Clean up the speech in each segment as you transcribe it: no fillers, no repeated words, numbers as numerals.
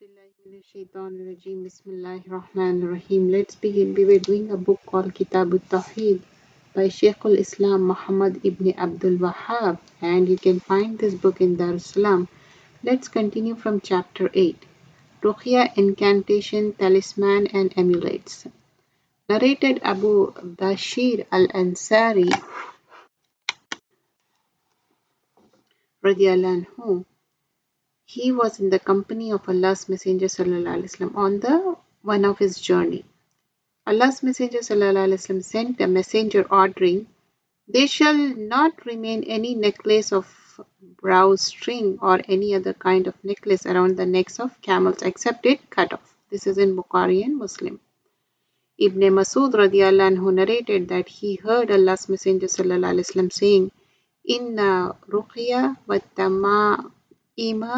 Bismillahirrahmanirrahim. Bismillahirrahmanirrahim. Let's begin. We were doing a book called Kitab al-Tawheed by Shaykhul Islam Muhammad ibn Abdul Wahhab, and you can find this book in Dar es Salaam. Let's continue from chapter 8. Ruqya, Incantation, Talisman and Amulets. Narrated Abu Bashir al-Ansari radiallahu anhu. He was in the company of Allah's Messenger sallallahu alaihi wasallam on the one of his journey. Allah's Messenger sallallahu alaihi wasallam sent a messenger ordering, "There shall not remain any necklace of brow string or any other kind of necklace around the necks of camels except it cut off." This is in Bukhari and Muslim. Ibn Masud radiallahu anhu narrated that he heard Allah's Messenger sallallahu alaihi wasallam saying, "Inna ruqya wa tama'ima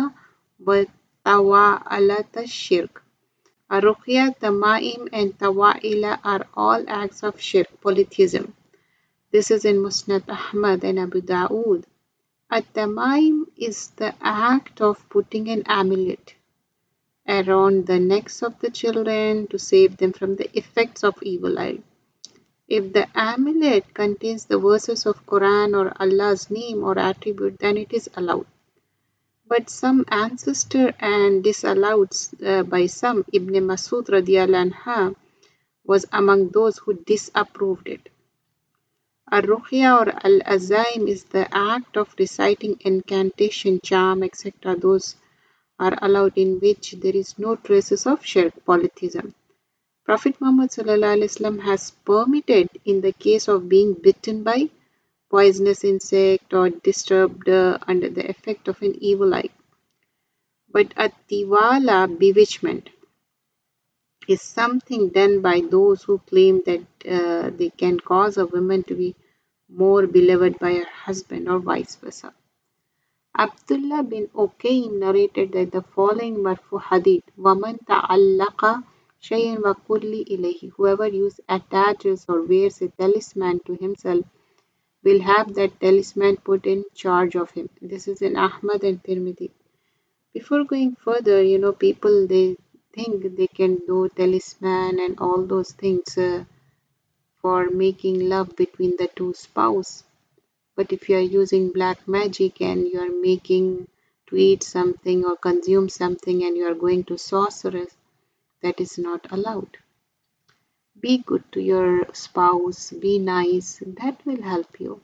wa tawa'alata shirk." Ruqya, Tama'im and Tawa'ila are all acts of shirk, polytheism. This is in Musnad Ahmad and Abu Dawood. At-Tama'im is the act of putting an amulet around the necks of the children to save them from the effects of evil eye. If the amulet contains the verses of Quran or Allah's name or attribute, then it is allowed. But some ancestor and disallowed by some, Ibn Masud radiallahu anha was among those who disapproved it. Al-Ruqya or Al-Azaim is the act of reciting incantation, charm, etc. Those are allowed in which there is no traces of shirk, polytheism. Prophet Muhammad sallallahu alaihi wasallam has permitted in the case of being bitten by poisonous insect or disturbed under the effect of an evil eye. But a tiwala, bewitchment, is something done by those who claim that they can cause a woman to be more beloved by her husband or vice versa. Abdullah bin Uqaym narrated that the following marfu hadith, "Waman ta'allaqa shay'an wa kulli ilayhi." Whoever attaches or wears a talisman to himself will have that talisman put in charge of him. This is in Ahmad and Tirmidhi. Before going further, people they think they can do talisman and all those things for making love between the two spouses. But if you are using black magic and you are making to eat something or consume something and you are going to sorceress, that is not allowed. Be good to your spouse, be nice, that will help you.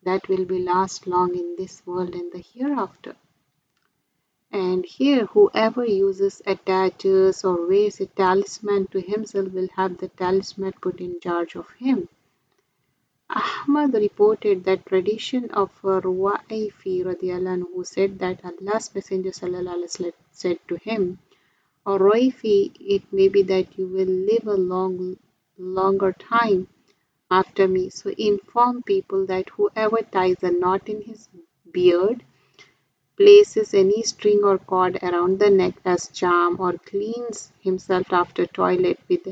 That will be last long in this world and the hereafter. And here, whoever uses, attaches or wears a talisman to himself will have the talisman put in charge of him. Ahmad reported that tradition of Ruwaifi radiallahu anhu, who said that Allah's Messenger sallallahu alaihi wasallam said to him, "O Ruwaifi, it may be that you will live a longer time after me. So inform people that whoever ties a knot in his beard, places any string or cord around the neck as charm, or cleans himself after toilet with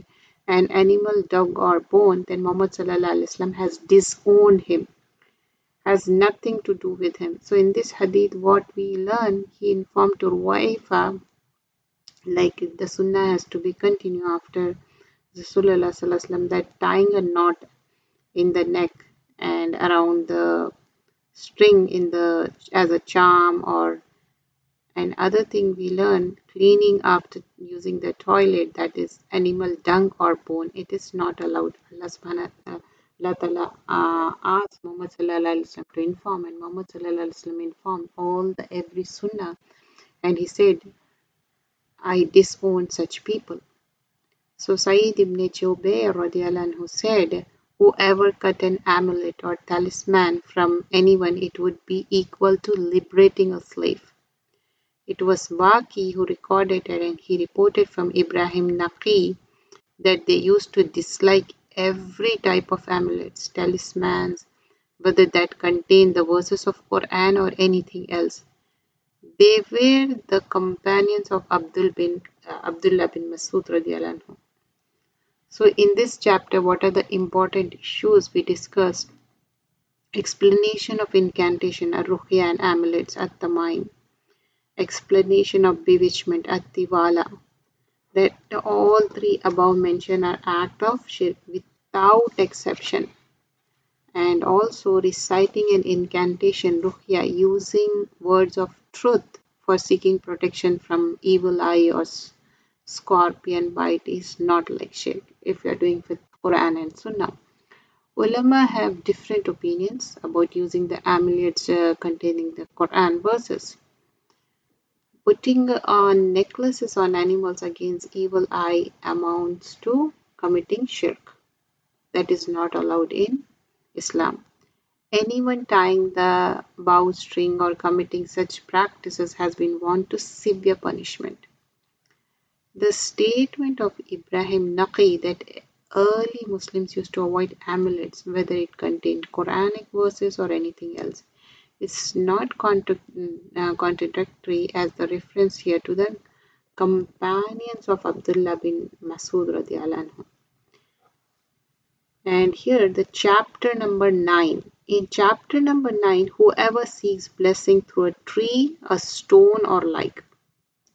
an animal dung or bone, then Muhammad sallallahu alaihi wasallam has disowned him, has nothing to do with him." So in this hadith, what we learn, he informed to Ruwaifa, like the sunnah has to be continued after Rasulullah sallallahu alaihi wasallam, that tying a knot in the neck and around the string as a charm, or another thing we learn, cleaning after using the toilet, that is animal dung or bone, it is not allowed. Allah subhanahu wa ta'ala asked Muhammad sallallahu alaihi wasallam to inform, and Muhammad sallallahu alaihi wasallam informed all the every sunnah, and he said, "I disown such people." So Sayyid ibn Jubayr radiallahu anhu said, "Whoever cut an amulet or talisman from anyone, it would be equal to liberating a slave." It was Waqi who recorded it, and he reported from Ibrahim Naqi that they used to dislike every type of amulets, talismans, whether that contained the verses of Quran or anything else. They were the companions of Abdullah bin Masud radiallahu anhu. So in this chapter, what are the important issues we discussed? Explanation of incantation, ar-ruqya and amulets, at-tamaim. explanation of bewitchment at Tiwala, that all three above mentioned are acts of shirk without exception, and also reciting an incantation ruhya using words of truth for seeking protection from evil eye or scorpion bite is not like shirk if you are doing with Quran and Sunnah. Ulama have different opinions about using the amulets containing the Quran verses. Putting on necklaces on animals against evil eye amounts to committing shirk. That is not allowed in Islam. Anyone tying the bowstring or committing such practices has been warned to severe punishment. The statement of Ibrahim Naqi that early Muslims used to avoid amulets, whether it contained Quranic verses or anything else, is not contradictory as the reference here to the companions of Abdullah bin Masud radiallahu anhu. And here the chapter number 9. In chapter number 9, whoever seeks blessing through a tree, a stone or like.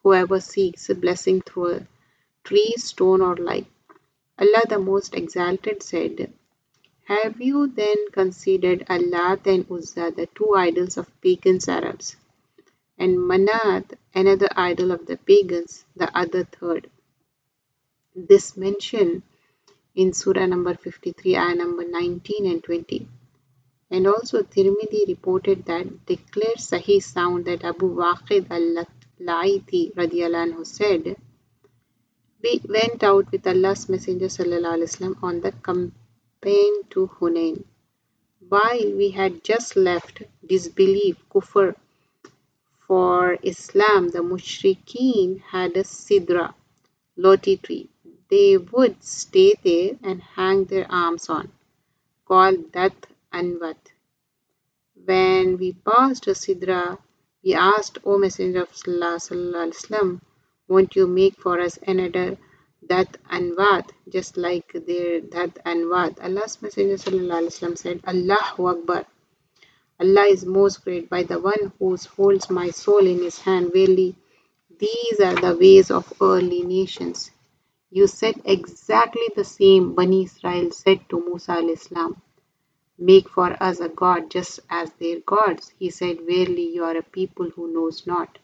Whoever seeks a blessing through a tree, stone or like. Allah the Most Exalted said, have you then considered Allah and Uzza, the two idols of pagans Arabs, and Manat, another idol of the pagans, the other third? This mention in Surah number 53, ayah number 19 and 20. And also Tirmidhi reported that declared Sahih sound that Abu Waqid al-Laiti radiallahu anhu said, we went out with Allah's Messenger sallallahu alaihi wasallam on the campaign to Hunain. While we had just left disbelief, kufr, for Islam, the mushrikeen had a sidra, loti tree. They would stay there and hang their arms on, called Dat Anwat. When we passed a sidra, we asked, O Messenger of Allah sallallahu alaihi wasallam, won't you make for us another Dat Anwat, just like their Dat Anwat? Allah's Messenger sallallahu alaihi wasallam said, Allahu Akbar. Allah is most great by the one who holds my soul in his hand. Verily, these are the ways of early nations. You said exactly the same Bani Israel said to Musa alayhi salam. Make for us a God just as their gods. He said, verily you are a people who knows not.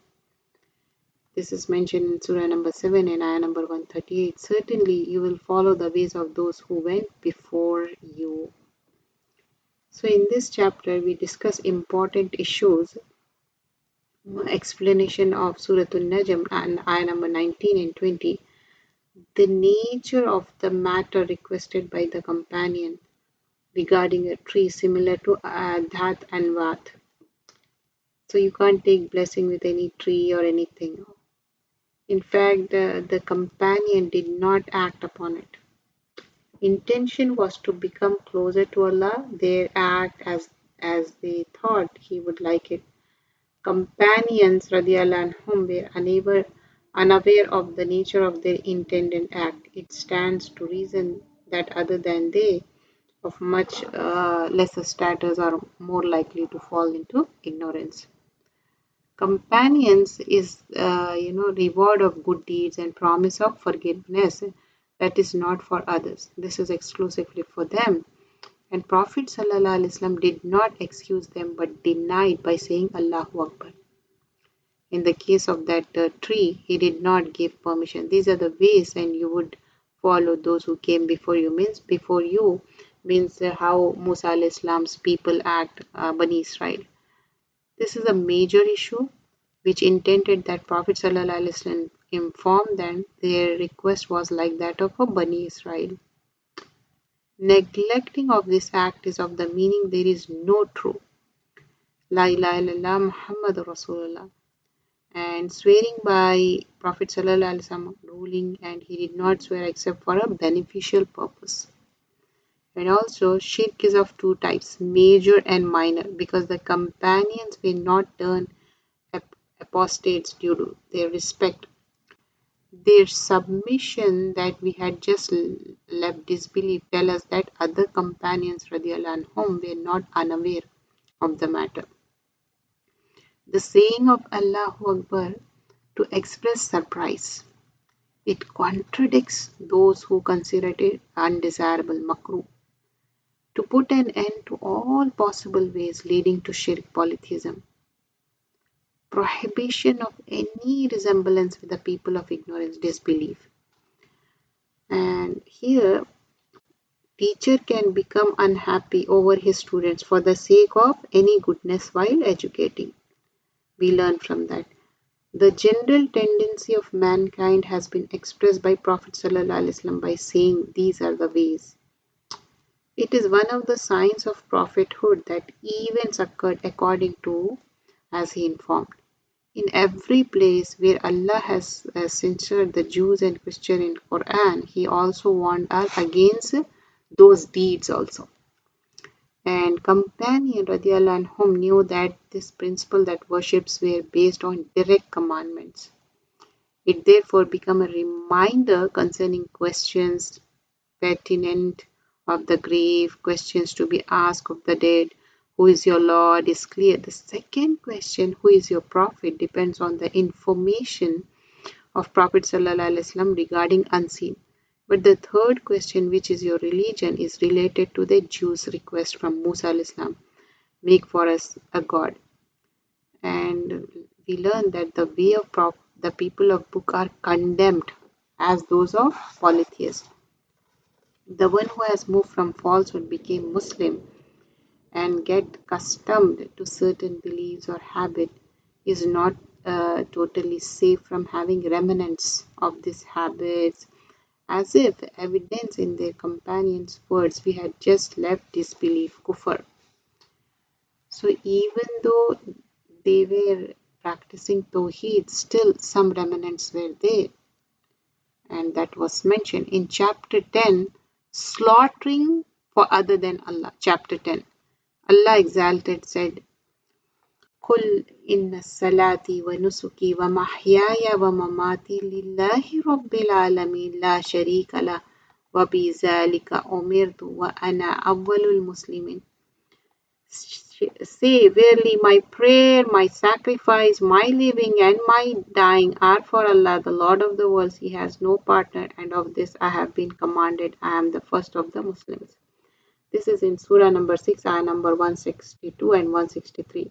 This is mentioned in Surah number 7 and ayah number 138. Certainly you will follow the ways of those who went before you. So in this chapter we discuss important issues, explanation of Surah An-Najm and ayah number 19 and 20, the nature of the matter requested by the companion regarding a tree similar to Dhat and Vat. So you can't take blessing with any tree or anything. In fact, the companion did not act upon it. Intention was to become closer to Allah. Their act as they thought He would like it. Companions radiallahu anhum were unaware of the nature of their intended act. It stands to reason that other than they, of much lesser status, are more likely to fall into ignorance. Companions is reward of good deeds and promise of forgiveness that is not for others. This is exclusively for them. And Prophet ﷺ did not excuse them but denied by saying Allahu Akbar. In the case of that tree, he did not give permission. These are the ways, and you would follow those who came before you. Means how Musa alayhi salam's people act, Bani Israel. This is a major issue which intended that Prophet ﷺ informed them their request was like that of a Bani Israel. Neglecting of this act is of the meaning there is no true La ilaha illallah Muhammadur Rasulullah, and swearing by Prophet ﷺ ruling, and he did not swear except for a beneficial purpose. And also shirk is of two types, major and minor, because the companions were not turned apostates due to their respect. Their submission that we had just left disbelief tell us that other companions radiallahu anhum were not unaware of the matter. The saying of Allahu Akbar to express surprise. It contradicts those who consider it undesirable makruh. To put an end to all possible ways leading to shirk polytheism. Prohibition of any resemblance with the people of ignorance, disbelief. And here, teacher can become unhappy over his students for the sake of any goodness while educating. We learn from that. The general tendency of mankind has been expressed by Prophet ﷺ by saying these are the ways. It is one of the signs of prophethood that events occurred according to as he informed. In every place where Allah has censured the Jews and Christians in Quran, He also warned us against those deeds also. And companion radiallahu anhum knew that this principle that worships were based on direct commandments. It therefore became a reminder concerning questions pertinent of the grave, questions to be asked of the dead. Who is your Lord is clear. The second question, who is your Prophet, depends on the information of Prophet ﷺ regarding unseen. But the third question, which is your religion, is related to the Jews' request from Musa al-Islam, make for us a God. And we learn that the way of the people of book are condemned as those of polytheists. The one who has moved from falsehood became Muslim and get accustomed to certain beliefs or habit is not totally safe from having remnants of these habits, as if evidence in their companions' words we had just left disbelief, kufr. So even though they were practicing Tawheed, still some remnants were there. And that was mentioned in chapter 10, slaughtering for other than Allah. Chapter 10. Allah exalted said, قل إن صلاتي ونسكي ومحياي ومماتي لله رب العالمين لا شريك له وبذلك أمرت وأنا أول المسلمين. Say, verily my prayer, my sacrifice, my living and my dying are for Allah, the Lord of the worlds. He has no partner, and of this I have been commanded. I am the first of the Muslims. This is in Surah number 6, ayah number 162 and 163.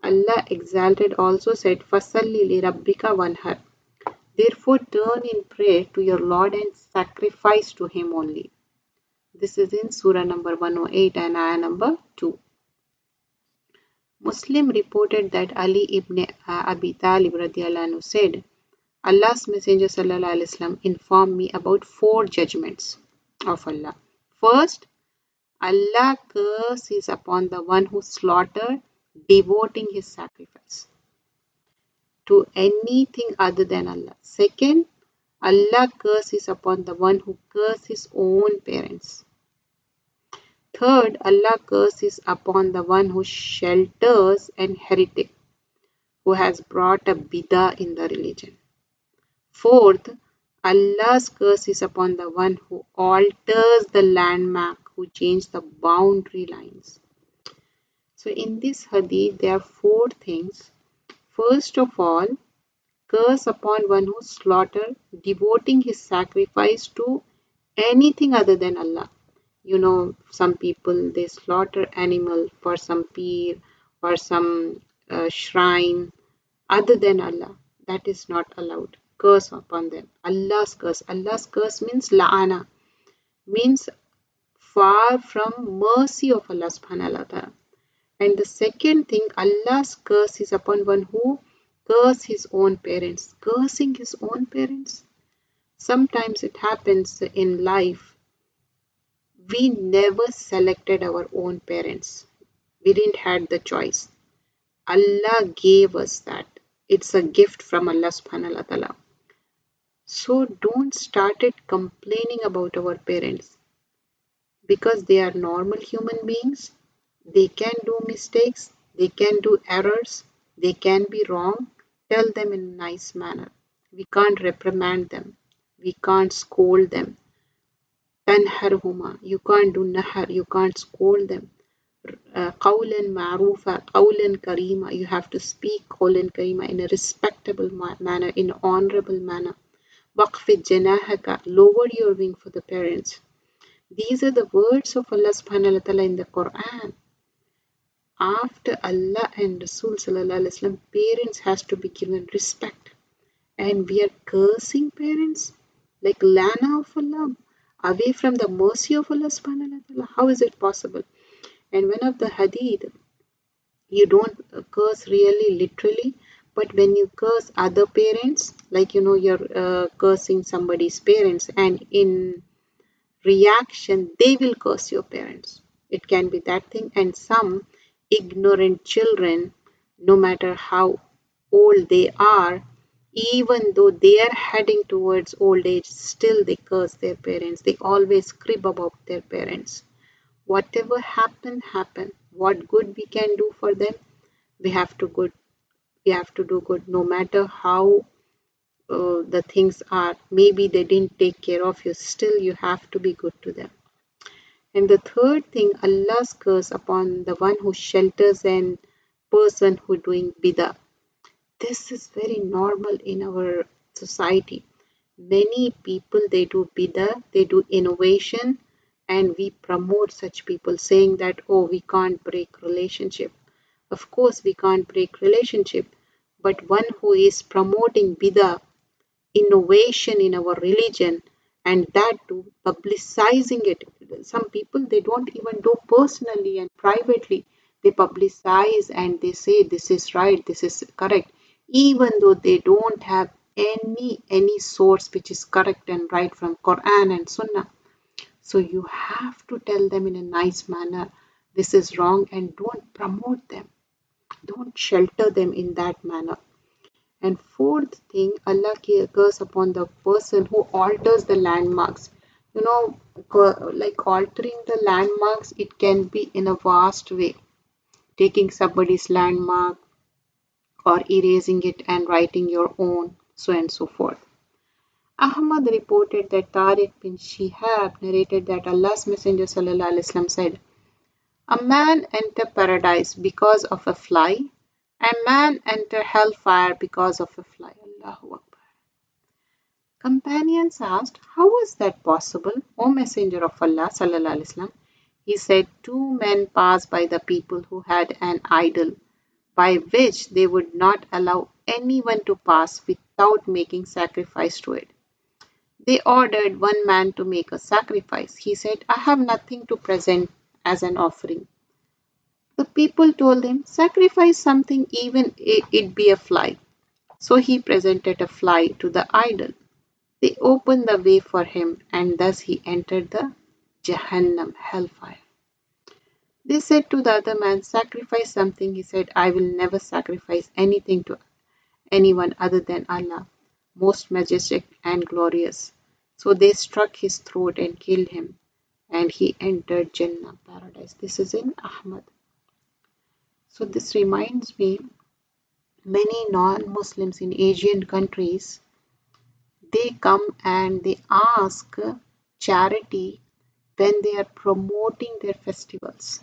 Allah exalted also said, فَصَلِّ لِرَبِّكَ وَانْحَرْ. Therefore turn in prayer to your Lord and sacrifice to Him only. This is in Surah number 108 and ayah number 2. Muslim reported that Ali ibn Abi Talib radiallahu anhu said, Allah's Messenger sallallahu alaihi wasallam informed me about 4 judgments of Allah. First, Allah curse is upon the one who slaughtered, devoting his sacrifice to anything other than Allah. Second, Allah curse is upon the one who curses his own parents. Third, Allah curse is upon the one who shelters an heretic who has brought a bidah in the religion. Fourth, Allah's curse is upon the one who alters the landmark, who changes the boundary lines. So in this hadith, there are 4 things. First of all, curse upon one who slaughters, devoting his sacrifice to anything other than Allah. You know, some people, they slaughter animal for some peer or some shrine other than Allah. That is not allowed. Curse upon them. Allah's curse. Allah's curse means la'ana. Means far from mercy of Allah subhanahu wa ta'ala. And the second thing, Allah's curse is upon one who curses his own parents. Cursing his own parents. Sometimes it happens in life. We never selected our own parents. We didn't have the choice. Allah gave us that. It's a gift from Allah subhanahu wa ta'ala. So don't start it complaining about our parents. Because they are normal human beings. They can do mistakes. They can do errors. They can be wrong. Tell them in a nice manner. We can't reprimand them. We can't scold them. Tanharhuma, you can't do nahar, you can't scold them. قولا معروفا قولا كريما. You have to speak قولا كريما in a respectable manner, in an honorable manner. وَقْفِدْ جَنَاحَكَ, lower your wing for the parents. These are the words of Allah subhanahu wa ta'ala in the Quran. After Allah and Rasul sallallahu alaihi wasallam, parents has to be given respect. And we are cursing parents like Lana of Allah, away from the mercy of Allah subhanahu wa ta'ala. How is it possible? And one of the hadith, you don't curse really literally, but when you curse other parents, like you're cursing somebody's parents, and in reaction they will curse your parents. It can be that thing. And some ignorant children, no matter how old they are, even though they are heading towards old age, still they curse their parents. They always crib about their parents. Whatever happen. What good we can do for them, we have to do good, no matter how the things are. Maybe they didn't take care of you, still you have to be good to them. And the third thing, Allah's curse upon the one who shelters an person who doing bidah. This is very normal in our society. Many people, they do bidah, they do innovation, and we promote such people, saying that, oh, we can't break relationship. Of course we can't break relationship, but one who is promoting bidah, innovation in our religion, and that too publicizing it. Some people, they don't even do personally and privately. They publicize and they say this is right, this is correct, even though they don't have any source which is correct and right from Quran and Sunnah. So you have to tell them in a nice manner, this is wrong, and don't promote them, don't shelter them in that manner. And fourth thing, Allah curse upon the person who alters the landmarks. Like altering the landmarks, it can be in a vast way. Taking somebody's landmark or erasing it and writing your own, so and so forth. Ahmad reported that Tariq bin Shihab narrated that Allah's Messenger sallallahu alaihi wasallam said, a man entered paradise because of a fly, and man entered hellfire because of a fly. Allahu Akbar. Companions asked, how was that possible, O Messenger of Allah sallallahu alaihi wasallam? He said, two men passed by the people who had an idol, by which they would not allow anyone to pass without making sacrifice to it. They ordered one man to make a sacrifice. He said, I have nothing to present as an offering. The people told him, sacrifice something, even it be a fly. So he presented a fly to the idol. They opened the way for him, and thus he entered the Jahannam, hellfire. They said to the other man, sacrifice something. He said, I will never sacrifice anything to anyone other than Allah, most majestic and glorious. So they struck his throat and killed him, and he entered Jannah, paradise. This is in Ahmad. So this reminds me, many non-Muslims in Asian countries, they come and they ask charity when they are promoting their festivals.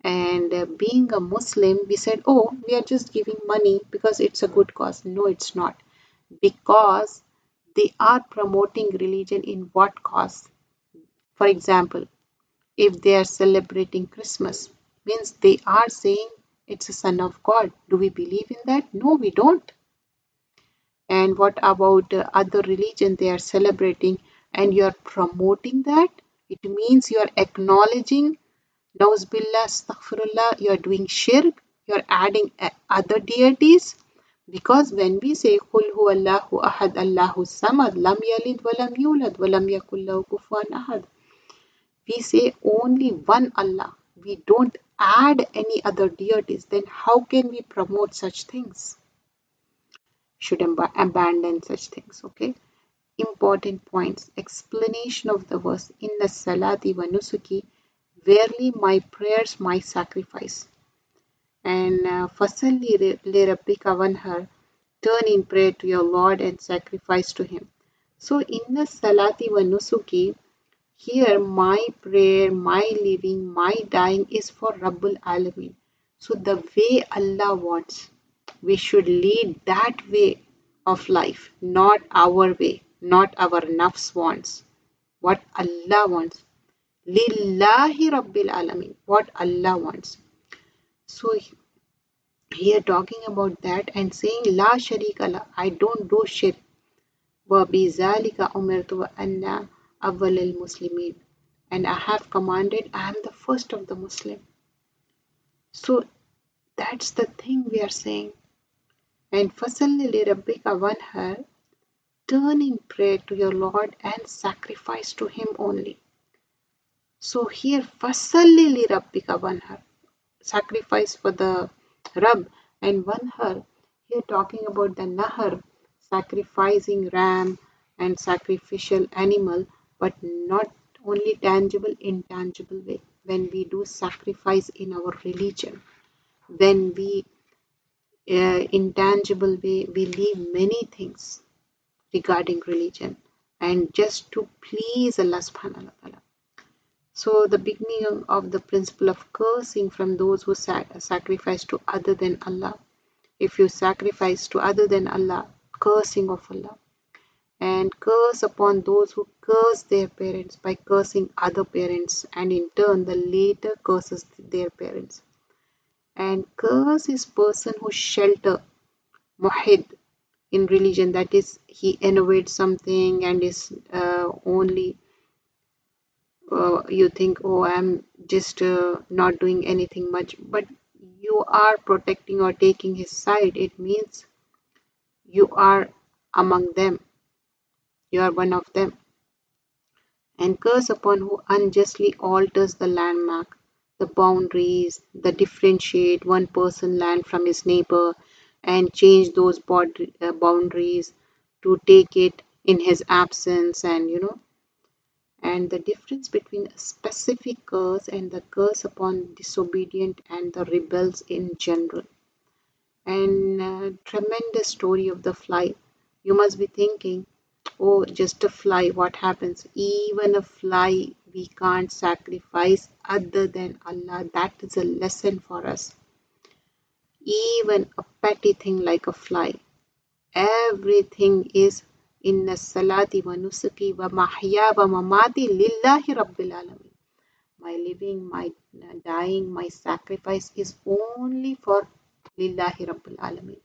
And being a Muslim, we said, oh, we are just giving money because it's a good cause. No, it's not. Because they are promoting religion in what cause? For example, if they are celebrating Christmas, means they are saying it's a son of God. Do we believe in that? No, we don't. And what about other religion they are celebrating and you are promoting that? It means you are acknowledging, Nauzubillah, astaghfirullah, you are doing shirk, you are adding other deities. Because when we say Qul huwallahu ahad Allahu samad lam yalid wa lam yulad wa lam yakul lahu kufuwan ahad, we say only one Allah. We don't add any other deities. Then how can we promote such things? Should abandon such things. Okay. Important points. Explanation of the verse. Inna salati wa nusuki. Verily my prayers, my sacrifice. And fasalli li rabbika wanhar. Turn in prayer to your Lord and sacrifice to him. So inna salati wa nusuki. Here, my prayer, my living, my dying is for Rabbul Alameen. So, the way Allah wants, we should lead that way of life, not our way, not our nafs wants. What Allah wants. Lillahi Rabbil Alameen. What Allah wants. So, here talking about that and saying La Sharika La, I don't do shirk. وَبِذَلِكَ أُمِرْتُ وَأَنَّ أَوَّلَ الْمُسْلِمِينَ. And I have commanded, I am the first of the Muslim. So that's the thing we are saying. And فَصَلِّ لِرَبِّكَ وَانْحَرْ, turn in prayer to your Lord and sacrifice to Him only. So here فَصَلِّ لِرَبِّكَ وَانْحَرْ, sacrifice for the Rabb, and Wanhar, here talking about the Nahar, sacrificing ram and sacrificial animal, but not only tangible, intangible way. When we do sacrifice in our religion, when we intangible way, we leave many things regarding religion and just to please Allah subhanahu wa ta'ala. So the beginning of the principle of cursing from those who sacrifice to other than Allah. If you sacrifice to other than Allah, cursing of Allah. And curse upon those who curse their parents by cursing other parents, and in turn the later curses their parents. And curse is person who shelter, muhid, in religion, that is he innovates something and is only you think, oh, I'm just not doing anything much, but you are protecting or taking his side. It means you are among them, you are one of them. And curse upon who unjustly alters the landmark, the boundaries, the differentiate one person land from his neighbor and change those boundaries to take it in his absence, and and the difference between a specific curse and the curse upon disobedient and the rebels in general. And tremendous story of the fly. You must be thinking, oh, just a fly, what happens? Even a fly we can't sacrifice other than Allah. That is a lesson for us. Even a petty thing like a fly. Everything is inna salati wa nusuki wa mahya wa mamati lillahi rabbil alamin. My living, my dying, my sacrifice is only for lillahi rabbil alamin.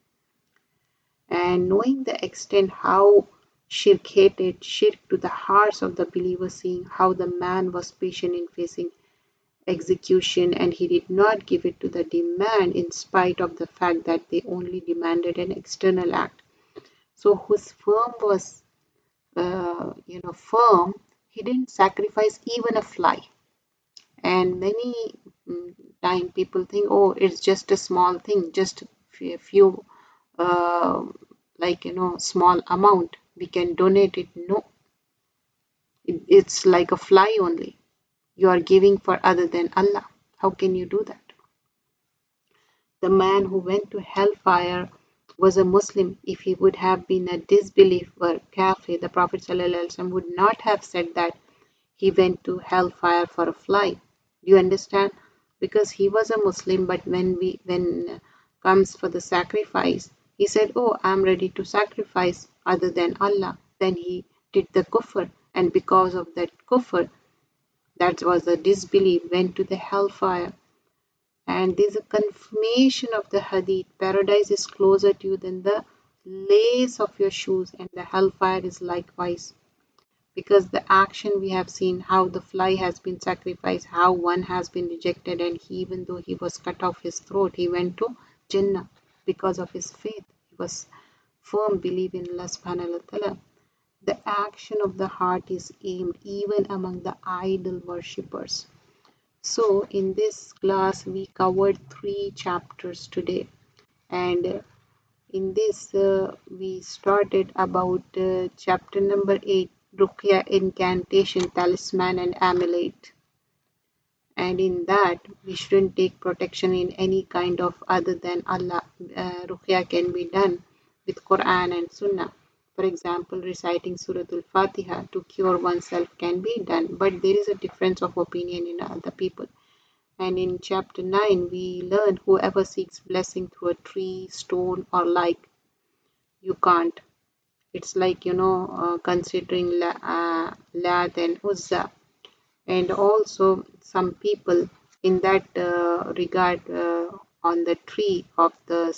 And knowing the extent how shirk hated shirk to the hearts of the believers, seeing how the man was patient in facing execution and he did not give it to the demand in spite of the fact that they only demanded an external act. So whose firm was firm, he didn't sacrifice even a fly. And many time people think, oh, it's just a small thing, just a few small amount we can donate it. No, it's like a fly only. You are giving for other than Allah. How can you do that? The man who went to hellfire was a Muslim. If he would have been a disbeliever, kafir, the Prophet ﷺ would not have said that he went to hellfire for a fly. Do you understand? Because he was a Muslim, but when comes for the sacrifice, he said, oh, I'm ready to sacrifice other than Allah. Then he did the kufr, and because of that kufr, that was the disbelief, went to the hellfire. And there's a confirmation of the hadith, paradise is closer to you than the lace of your shoes, and the hellfire is likewise. Because the action we have seen, how the fly has been sacrificed, how one has been rejected, and he, even though he was cut off his throat, he went to Jannah because of his faith. He was firm belief in Allah subhanahu wa ta'ala. The action of the heart is aimed even among the idol worshippers. So in this class we covered 3 chapters today, and in this we started about chapter number 8, Ruqya, incantation, talisman and amulet. And in that we shouldn't take protection in any kind of other than Allah. Ruqya can be done with Quran and Sunnah. For example, reciting Surah Al-Fatiha to cure oneself can be done, but there is a difference of opinion in other people. And in chapter 9, we learn whoever seeks blessing through a tree, stone, or like, you can't. It's like, considering Lat and Uzza. And also, some people in that regard on the tree of the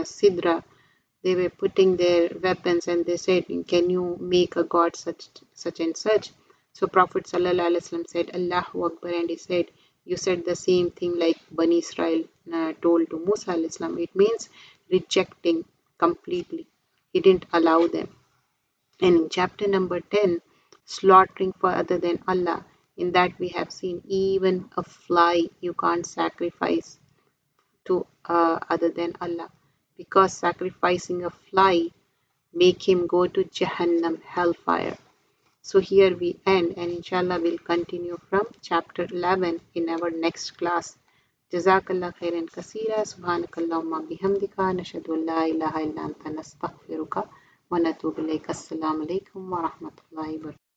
Sidra, they were putting their weapons and they said, can you make a god such and such? So Prophet ﷺ said, Allahu Akbar, and he said, you said the same thing like Bani Israel told to Musa al-Islam. It means rejecting completely. He didn't allow them. And in chapter number 10, slaughtering for other than Allah, in that we have seen even a fly you can't sacrifice to other than Allah, because sacrificing a fly make him go to Jahannam, hellfire. So here we end, and inshallah we'll continue from chapter 11 in our next class. Jazakallah khairan kasira, subhanakallahumma bihamdika, nashhadu an la ilaha illa anta nastaghfiruka wa natubu ilayk. Assalamu alaikum wa rahmatullahi wa barakatuh.